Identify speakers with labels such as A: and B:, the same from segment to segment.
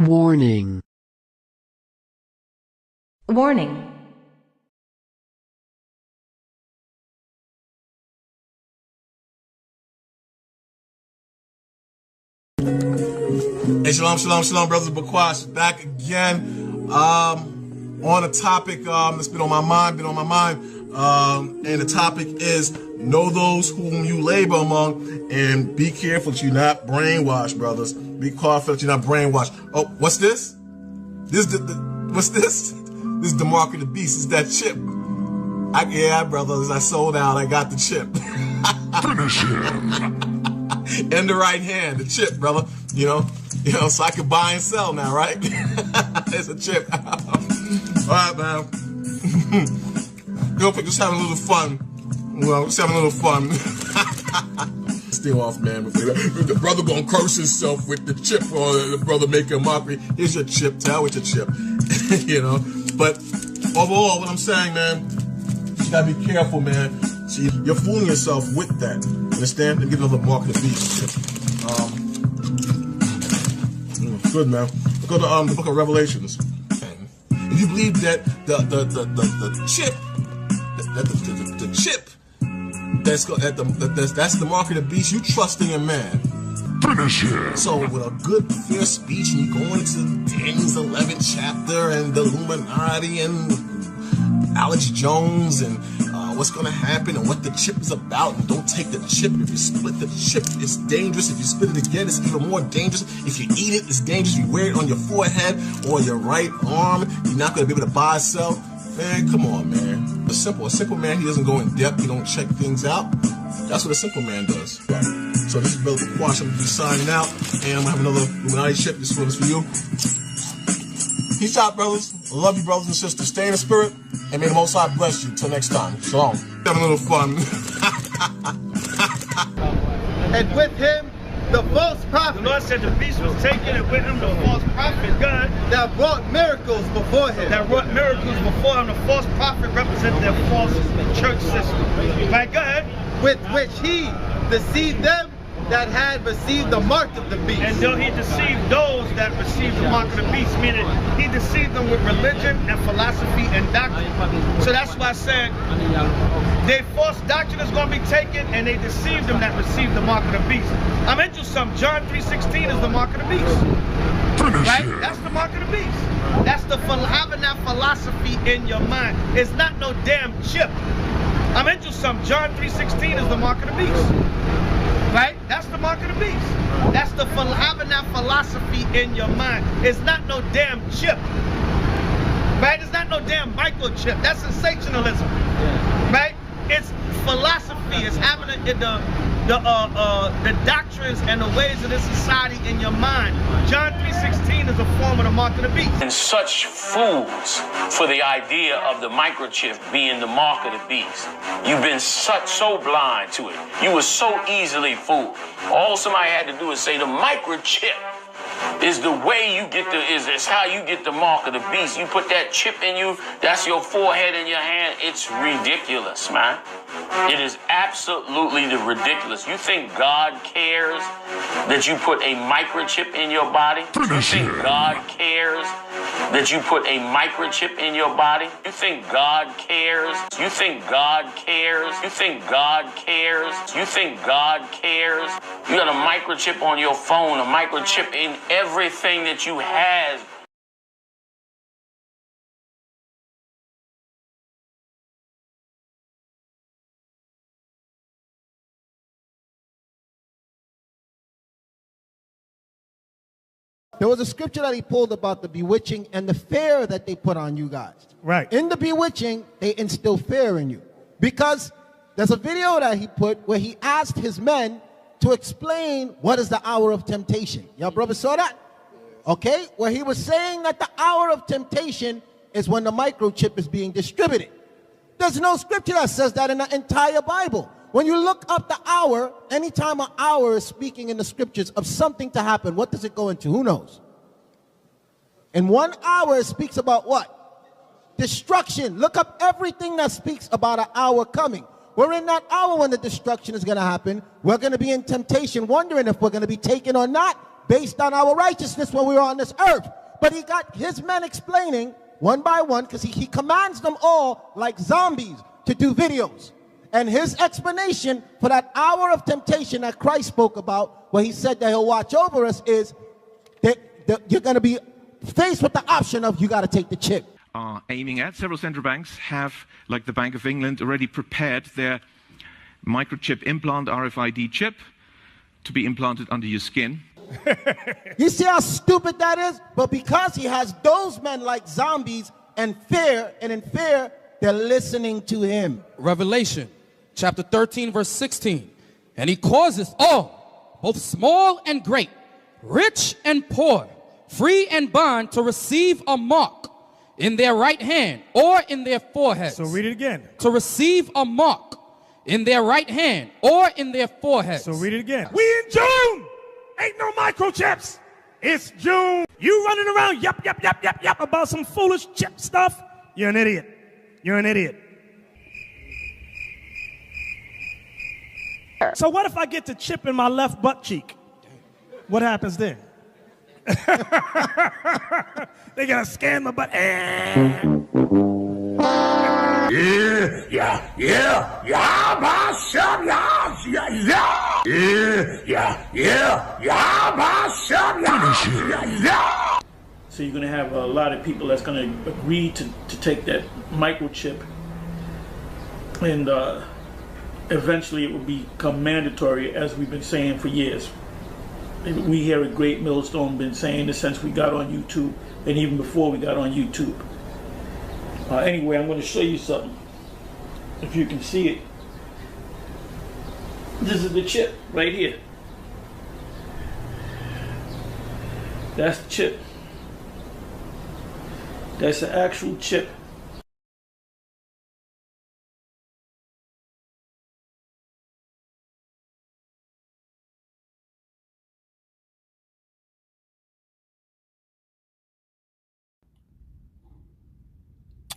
A: Warning.
B: Warning.
C: Hey, shalom, shalom, shalom, brothers. Bakwash back again on a topic that's been on my mind, and the topic is know those whom you labor among, and be careful that you're not brainwashed, brothers. Be careful that you're not brainwashed. Oh, what's this? What's this? This is the mark of the beast. It's that chip. Yeah, brothers, I sold out. I got the chip.
D: Finish him.
C: In the right hand, the chip, brother. You know, so I can buy and sell now, right? It's a chip. All right, man. Real quick, just having a little fun. Well, just having a little fun. Stay off, man. If the brother gonna curse himself with the chip, or the brother making a mockery, here's your chip. Tell with your chip. But overall, what I'm saying, man, you gotta be careful, man. See, you're fooling yourself with that. Understand? Let me get another mark of the beast. Good, man. Go to the book of Revelations. If you believe that the chip, the chip, that's the mark of the beast, you trusting in man.
D: Finish him.
C: So with a good fair speech, and you go into Daniel's 11th chapter and the Illuminati and Alex Jones and what's going to happen and what the chip is about, and don't take the chip. If you split the chip, it's dangerous. If you split it again, it's even more dangerous. If you eat it, it's dangerous. If you wear it on your forehead or your right arm, you're not going to be able to buy or sell. Man, come on, man. A simple man, he doesn't go in depth. He don't check things out. That's what a simple man does. Right. So this is Brother Bakwash. I'm going to be signing out, and I'm going to have another Illuminati chip. This one is for you. Peace out, brothers. I love you, brothers and sisters. Stay in the spirit, and may the Most High bless you. Till next time. Shalom. Having a little fun.
E: And with him, the false prophet.
F: The Lord said the beast was taken, and with him the false prophet, God,
E: that brought miracles before him.
F: that wrought miracles before him. The false prophet represented their false church system. Right, go ahead.
E: With which he deceived them that had received the mark of the beast.
F: And though he deceived those that received the mark of the beast, meaning he deceived them with religion and philosophy and doctrine. So that's why I said their false doctrine is going to be taken, and they deceived them that received the mark of the beast. I'm into some. John 3:16 is the mark of the beast. Right? That's the mark of the beast. That's the having that philosophy in your mind. It's not no damn chip. I'm into some. John 3:16 is the mark of the beast. Right? That's the mark of the beast. That's the having that philosophy in your mind. It's not no damn chip. Right? It's not no damn microchip. That's sensationalism. Right? It's philosophy. It's having the doctrines and the ways of this society in your mind. John 3:16 is a form of the mark of the beast.
G: And such fools for the idea of the microchip being the mark of the beast. You've been so blind to it. You were so easily fooled. All somebody had to do is say the microchip is the way you get is how you get the mark of the beast. You put that chip in you, that's your forehead in your hand. It's ridiculous, man. It is absolutely ridiculous. You think God cares that you put a microchip in your body? You think God cares that you put a microchip in your body? You think God cares? You think God cares? You think God cares? You think God cares? You got a microchip on your phone, a microchip in everything that you have.
H: There was a scripture that he pulled about the bewitching and the fear that they put on you guys.
F: Right.
H: In the bewitching, they instill fear in you. Because there's a video that he put where he asked his men to explain what is the hour of temptation. Y'all brothers saw that? Okay? Where he was saying that the hour of temptation is when the microchip is being distributed. There's no scripture that says that in the entire Bible. When you look up the hour, anytime an hour is speaking in the scriptures of something to happen, what does it go into? Who knows? In 1 hour, it speaks about what? Destruction. Look up everything that speaks about an hour coming. We're in that hour when the destruction is going to happen. We're going to be in temptation, wondering if we're going to be taken or not. based on our righteousness when we were on this earth. But he got his men explaining one by one, because he commands them all like zombies to do videos. And his explanation for that hour of temptation that Christ spoke about, where he said that he'll watch over us, is that you're going to be faced with the option of you got to take the chip.
A: Aiming at. Several central banks have, like the Bank of England, already prepared their microchip implant, RFID chip, to be implanted under your skin.
H: You see how stupid that is? But because he has those men like zombies and in fear, they're listening to him.
B: Revelation chapter 13, verse 16. And he causes all, both small and great, rich and poor, free and bond, to receive a mark in their right hand or in their foreheads.
I: So read it again.
B: To receive a mark in their right hand or in their foreheads.
I: So read it again. We in June! Ain't no microchips! It's June! You running around yap about some foolish chip stuff? You're an idiot. You're an idiot. So what if I get the chip in my left butt cheek? What happens then? They gotta scan my butt.
F: So you're going to have a lot of people that's going to agree to take that microchip, and eventually it will become mandatory, as we've been saying for years. We here at Great Millstone been saying this since we got on YouTube, and even before we got on YouTube. Anyway, I'm going to show you something, if you can see it. This is the chip right here. That's the chip. That's the actual chip.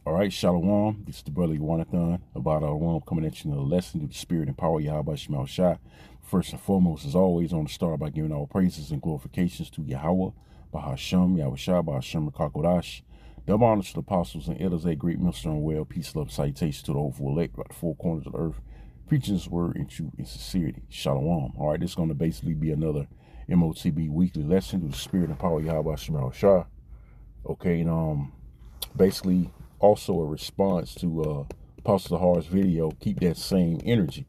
J: All right, Shalom. This is the brother Yawanathon, about our one coming at you in a lesson through the spirit and power of Yahweh Shema Shai. First and foremost, as always, on the start by giving all praises and glorifications to Yahweh, Bahasham, Yahweh Shai, Bahasham, Rakakodash. Double honors to the apostles and elders at Great Millstone Well. Peace, love, salutations to the hopeful elect throughout the four corners of the earth, preaching this word in truth and sincerity. Shalom. All right, this is going to basically be another MOTB weekly lesson through the spirit and power of Yahweh Shema Shai. Okay, and basically also a response to Apostle Zahar's video, keep that same energy.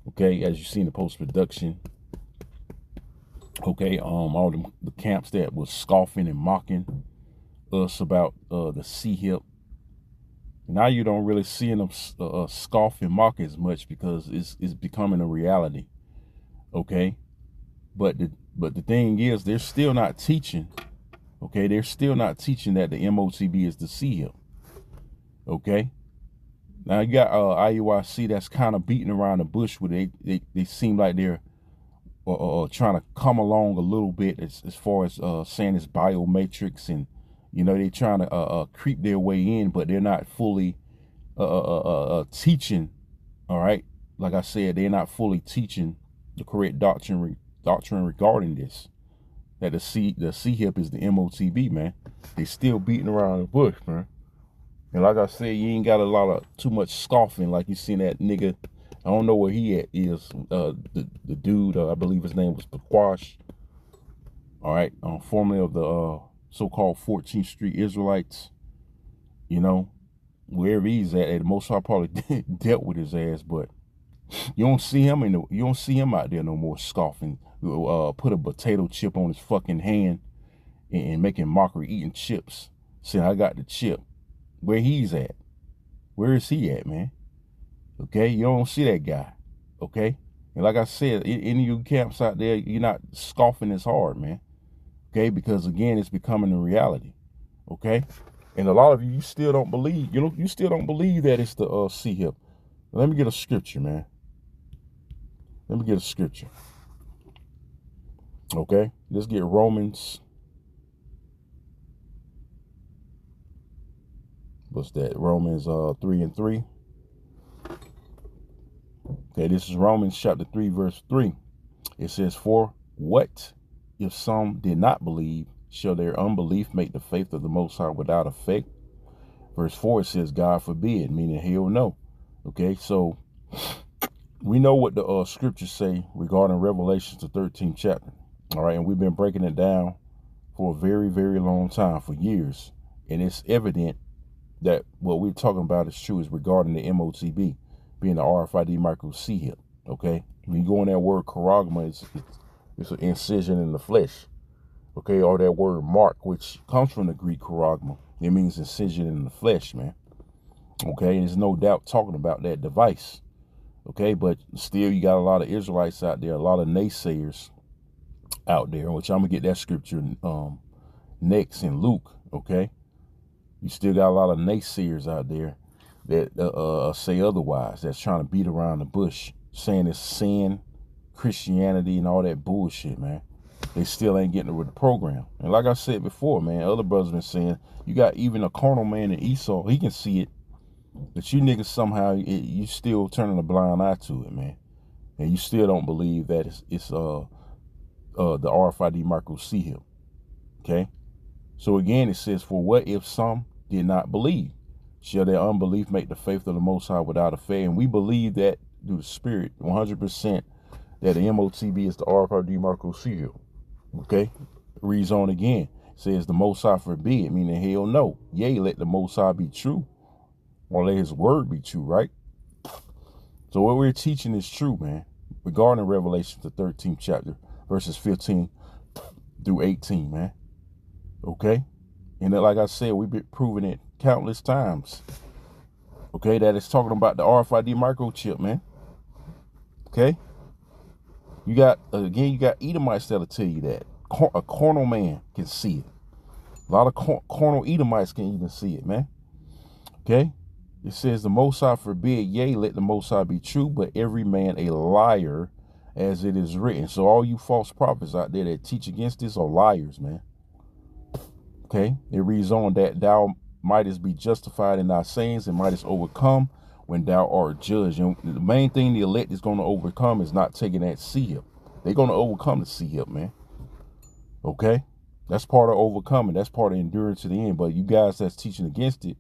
J: Okay, as you see in the post-production. Okay, all the camps that was scoffing and mocking us about the C-hip. Now you don't really see them scoff and mock as much, because it's becoming a reality. Okay, but the thing is, they're still not teaching. Okay, they're still not teaching that the MOTB is the C-hip. Okay, now you got IUIC that's kind of beating around the bush with it. They seem like they're trying to come along a little bit as far as saying it's biometrics, and you know, they're trying to creep their way in, but they're not fully teaching. All right, like I said, they're not fully teaching the correct doctrine regarding this. That the C-hip is the MOTB, man. They still beating around the bush, man. And like I said, you ain't got too much scoffing like you seen that nigga. I don't know where he at is. The dude, I believe his name was Pequash. All right, formerly of the so-called 14th Street Israelites. You know, wherever he's at the Most High probably dealt with his ass, but you don't see him you don't see him out there no more scoffing. Put a potato chip on his fucking hand and making mockery, eating chips, saying I got the chip. Where he's at? Where is he at, man? Okay, you don't see that guy. Okay, and like I said, any of you camps out there, you're not scoffing as hard, man. Okay, because again, it's becoming a reality. Okay, and a lot of you still don't believe. You still don't believe that it's the C-hip. Let me get a scripture, man. Let me get a scripture. Okay, let's get Romans. What's that? Romans 3:3. Okay, this is Romans chapter 3, verse 3. It says, for what if some did not believe, shall their unbelief make the faith of the Most High without effect? Verse 4, it says, God forbid, meaning hell no. Okay, so we know what the scriptures say regarding Revelation, the 13th chapter. All right, and we've been breaking it down for a very, very long time, for years. And it's evident that what we're talking about is true, is regarding the MOTB, being the RFID micro C-hip. Okay, when you go in that word charagma, it's an incision in the flesh. Okay, or that word mark, which comes from the Greek charagma. It means incision in the flesh, man. Okay, and there's no doubt talking about that device. Okay, but still you got a lot of Israelites out there, a lot of naysayers out there, which I'm gonna get that scripture next in Luke. Okay, you still got a lot of naysayers out there that say otherwise, that's trying to beat around the bush, saying it's sin, Christianity, and all that bullshit, man. They still ain't getting with the program. And like I said before, man, other brothers been saying, you got even a carnal man in Esau, he can see it, but you niggas somehow, you still turning a blind eye to it, man. And you still don't believe that it's the RFID micro C-hip. Okay? So again, it says, for what if some did not believe? Shall their unbelief make the faith of the Most High without effect? And we believe that through the Spirit, 100%, that the MOTB is the RFID micro C-hip. Okay? Reads on again. Says the Most High forbid, meaning hell no. Yea, let the Most High be true, or let his word be true, right? So what we're teaching is true, man, regarding Revelation, the 13th chapter, verses 15 through 18, man. Okay? And then, like I said, we've been proving it countless times. Okay, that it's talking about the RFID microchip, man. Okay? You got, again, you got Edomites that'll tell you that. A carnal man can see it. A lot of carnal Edomites can even see it, man. Okay? It says the Most High forbid, yea, let the Most High be true, but every man a liar, as it is written. So all you false prophets out there that teach against this are liars, man. Okay? It reads on that thou mightest be justified in thy sayings and mightest overcome when thou art judged. And the main thing the elect is going to overcome is not taking that C-hip. They're going to overcome the C-hip, man. Okay? That's part of overcoming. That's part of endurance to the end. But you guys that's teaching against it,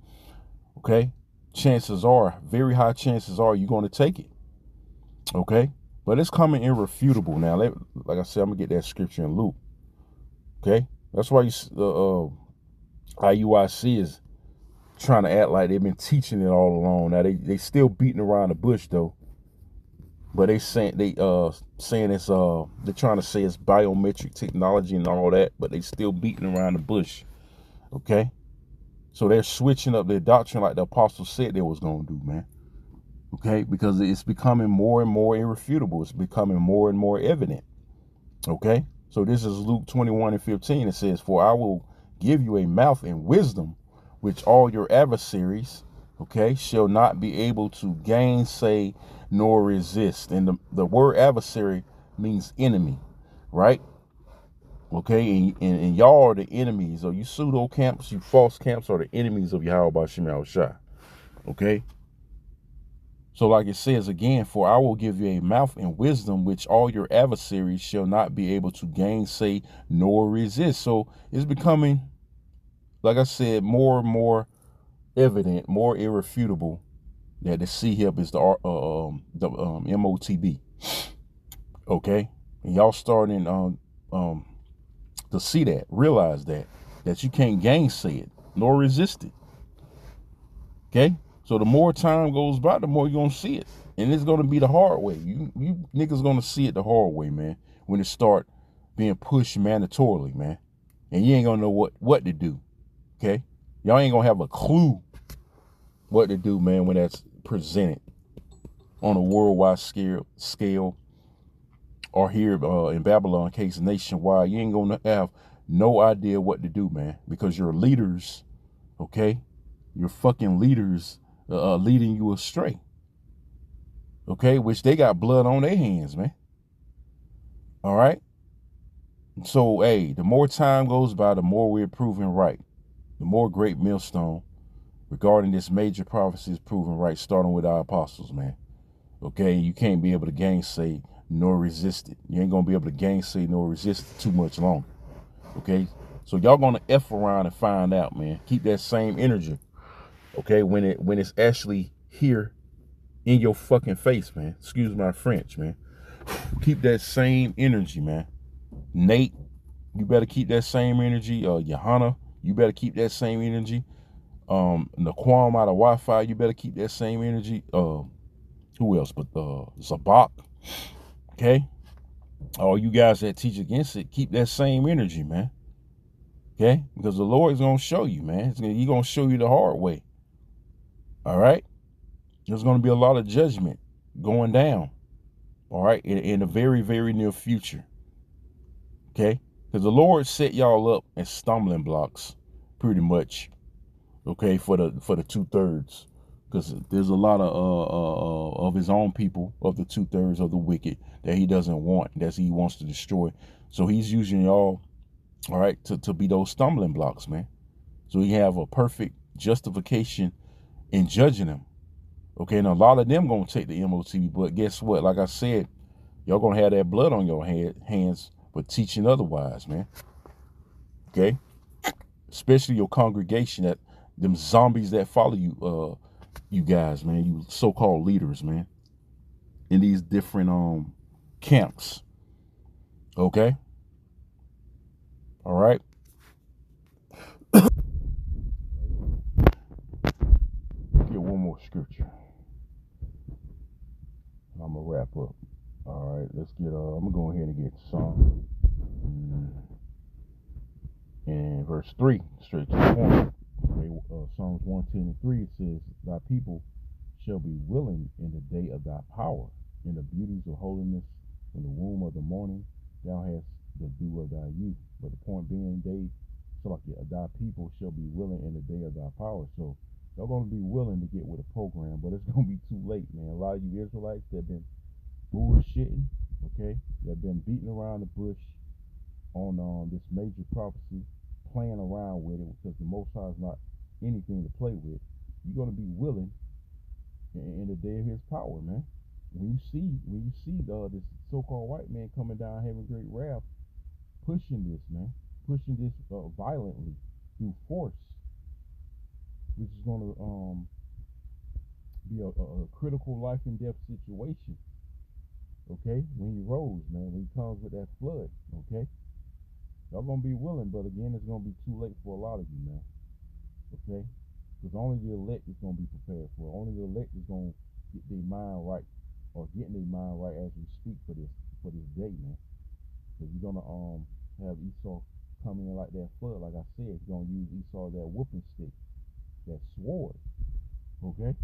J: okay, chances are, very high chances are, you're going to take it. Okay? But it's coming irrefutable. Now, like I said, I'm going to get that scripture in Luke. Okay? That's why IUIC is trying to act like they've been teaching it all along. Now, they still beating around the bush, though. But they saying it's they're trying to say it's biometric technology and all that, but they still beating around the bush. Okay? So they're switching up their doctrine like the apostles said they was going to do, man. Okay? Because it's becoming more and more irrefutable. It's becoming more and more evident. Okay? So this is Luke 21:15. It says, for I will give you a mouth and wisdom, which all your adversaries, okay, shall not be able to gainsay nor resist. And the word adversary means enemy, right? Okay, and y'all are the enemies, or you pseudo camps, you false camps are the enemies of Yahweh B'Shem Yahushua. Okay? So like it says again, for I will give you a mouth and wisdom, which all your adversaries shall not be able to gainsay nor resist. So it's becoming, like I said, more and more evident, more irrefutable that the C-hip is the MOTB. Okay? And y'all starting to see that, realize that you can't gainsay it nor resist it. Okay? So the more time goes by, the more you're going to see it. And it's going to be the hard way. You niggas going to see it the hard way, man, when it start being pushed mandatorily, man. And you ain't going to know what to do. Okay? Y'all ain't going to have a clue what to do, man, when that's presented on a worldwide scale or here in Babylon case nationwide. You ain't going to have no idea what to do, man, because your leaders, okay, your fucking leaders leading you astray. Okay, which they got blood on their hands, man. All right. So, hey, the more time goes by, the more we're proven right. The more great millstone regarding this major prophecy is proven right, starting with our apostles, man. Okay, you can't be able to gainsay nor resist it. You ain't gonna be able to gainsay nor resist it too much longer. Okay? So y'all gonna F around and find out, man. Keep that same energy. Okay, when it's actually here in your fucking face, man. Excuse my French, man. Keep that same energy, man. Nate, you better keep that same energy. Johanna, you better keep that same energy. Naquam out of Wi-Fi, you better keep that same energy. Who else but Zabak? Okay, all you guys that teach against it, keep that same energy, man. Okay, because the Lord is gonna show you, man. He's gonna show you the hard way. All right, there's gonna be a lot of judgment going down. All right, in the very, very near future. Okay, because the Lord set y'all up as stumbling blocks, pretty much. Okay, for the 2/3, because there's a lot of his own people, of the 2/3 of the wicked, that he doesn't want, that he wants to destroy. So he's using y'all, all right, to be those stumbling blocks, man. So he have a perfect justification in judging them. Okay, and a lot of them gonna take the MOTB, but guess what? Like I said, y'all gonna have that blood on your hands for teaching otherwise, man. Okay, especially your congregation, that them zombies that follow you, you guys, man, you so-called leaders, man, in these different camps. Okay, all right. Get one more scripture. I'm gonna wrap up. All right, let's get. I'm gonna go ahead and get Psalm and verse 3, straight to the point. Okay, Psalms 110:3, it says, "Thy people shall be willing in the day of thy power, in the beauties of holiness, in the womb of the morning, thou hast the dew of thy youth." But the point being, thy people shall be willing in the day of thy power. So y'all gonna be willing to get with a program, but it's gonna be too late, man. A lot of you Israelites that been bullshitting, okay, that been beating around the bush on this major prophecy, playing around with it, because the Most High is not anything to play with. You're gonna be willing in the day of His power, man. When you see this so-called white man coming down having great wrath, pushing this, man, pushing this violently through force, which is gonna be a critical life and death situation. Okay, when he rose, man, when he comes with that flood, okay, y'all gonna be willing, but again, it's gonna be too late for a lot of you, man. Okay, because only the elect is gonna be prepared for it. Only the elect is gonna get their mind right, or getting their mind right as we speak for this day, man. Because you're gonna have Esau coming in like that flood, like I said. He's gonna use Esau, that whooping stick, that sword. Okay,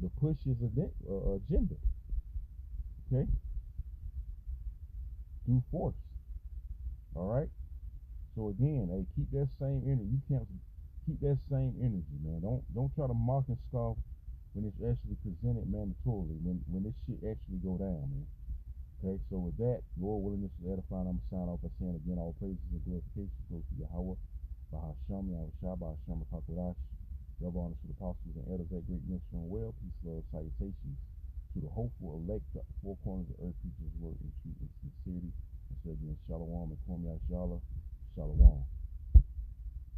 J: the push is agenda. Okay, through force. All right. So again, hey, keep that same energy. You can't keep that same energy, man. Don't try to mock and scoff when it's actually presented mandatorily. When this shit actually go down, man. Okay. So with that, Lord willing, this is edifying. I'm gonna sign off by saying again, all praises and glorifications go to Yahweh, Bahasham, Yahushua, Bahasham, Takodash. Love, honor to the apostles and elders, that great ministry and well. Peace, love, salutations to the hopeful elect, the four corners of earth, preachers word in truth and sincerity. And so again, Shalom and Kwam Yashala. Shalom.